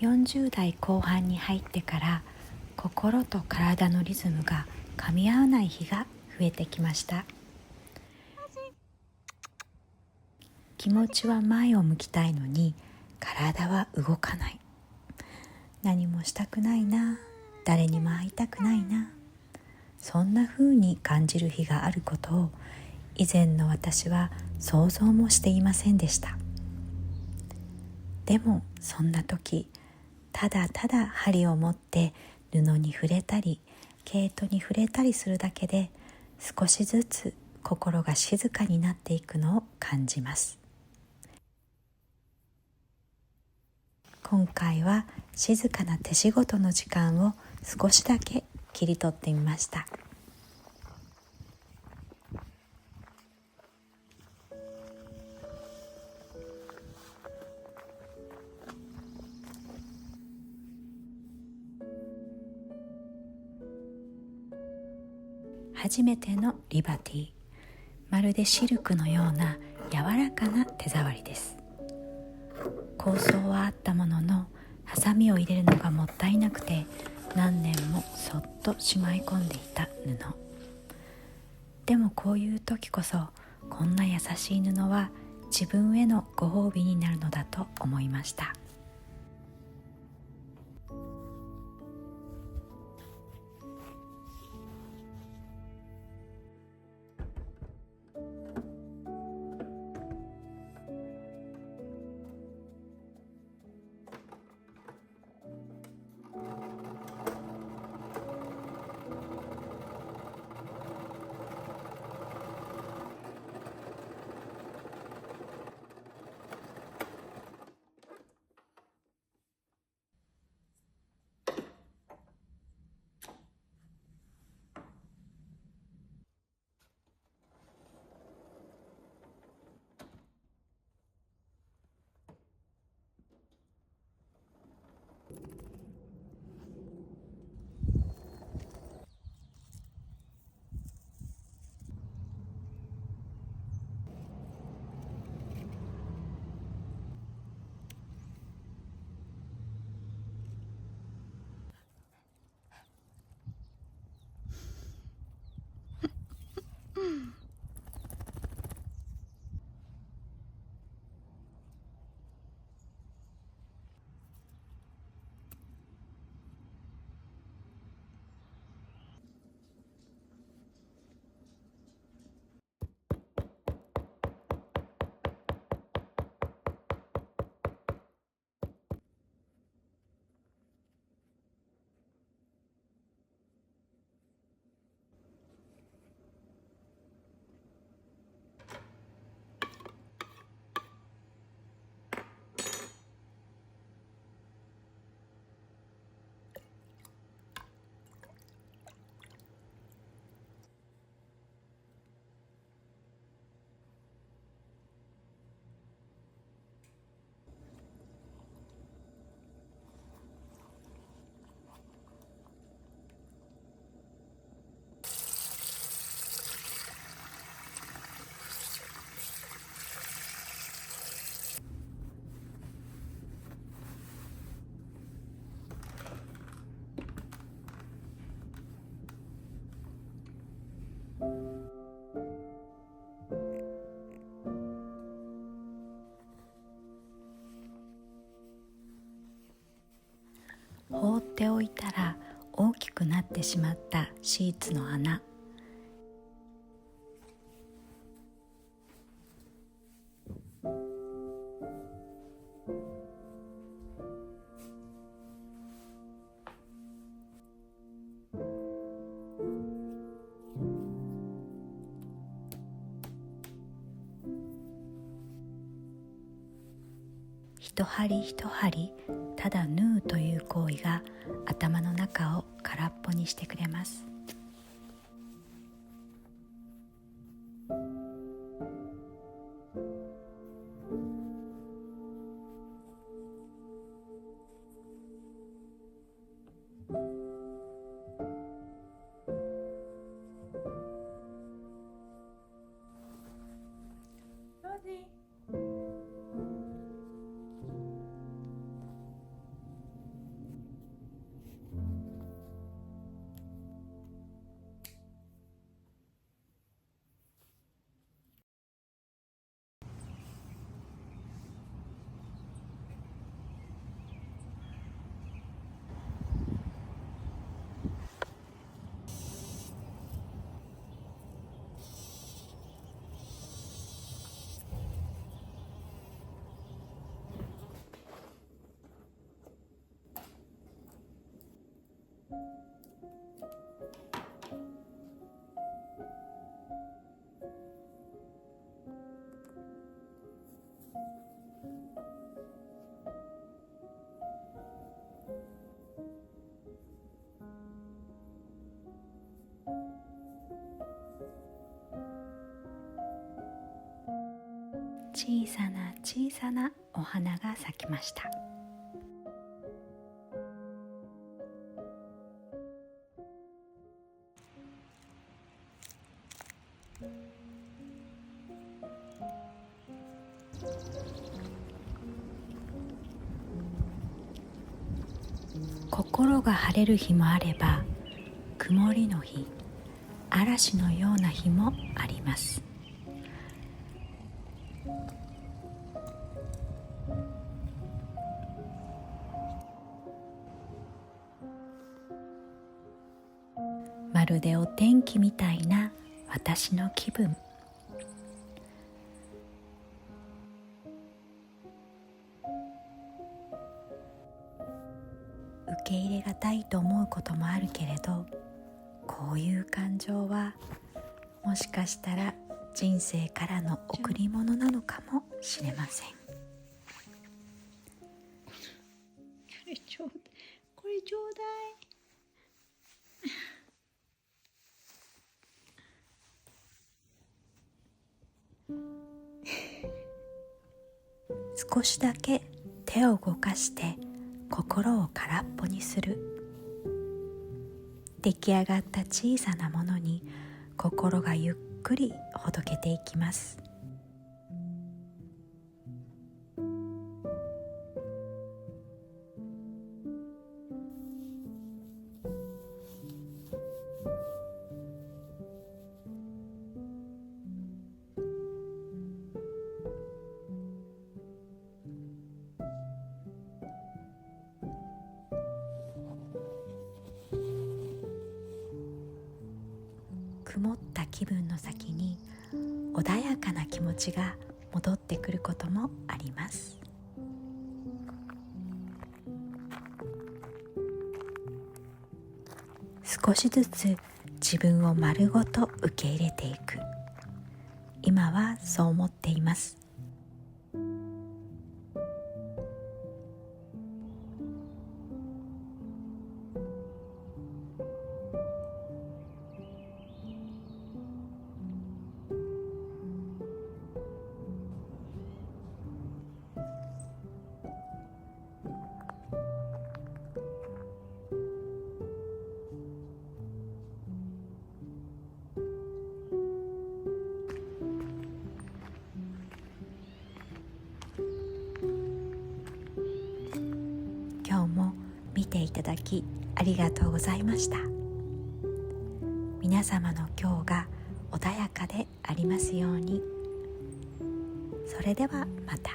40代後半に入ってから心と体のリズムが噛み合わない日が増えてきました。気持ちは前を向きたいのに体は動かない。何もしたくないな、誰にも会いたくないな、そんな風に感じる日があることを以前の私は想像もしていませんでした。でもそんな時、ただただ針を持って布に触れたり毛糸に触れたりするだけで少しずつ心が静かになっていくのを感じます。今回は静かな手仕事の時間を少しだけ切り取ってみました。初めてのリバティ、まるでシルクのような柔らかな手触りです。構想はあったものの、ハサミを入れるのがもったいなくて何年もそっとしまい込んでいた布。でもこういう時こそ、こんな優しい布は自分へのご褒美になるのだと思いました。放っておいたら大きくなってしまったシーツの穴。一針一針ただ縫うという行為が頭の中を空っぽにしてくれます。小さな小さなお花が咲きました。心が晴れる日もあれば、曇りの日、嵐のような日もあります。まるでお天気みたいな私の気分。受け入れがたいと思うこともあるけれど、こういう感情はもしかしたら人生からの贈り物なのかもしれません。これちょうだい。少しだけ手を動かして心を空っぽにする。出来上がった小さなものに心がゆっくりほどけていきます。曇った気分の先に穏やかな気持ちが戻ってくることもあります。少しずつ自分を丸ごと受け入れていく。今はそう思っています。今日も見ていただきありがとうございました。皆様の今日が穏やかでありますように。それではまた。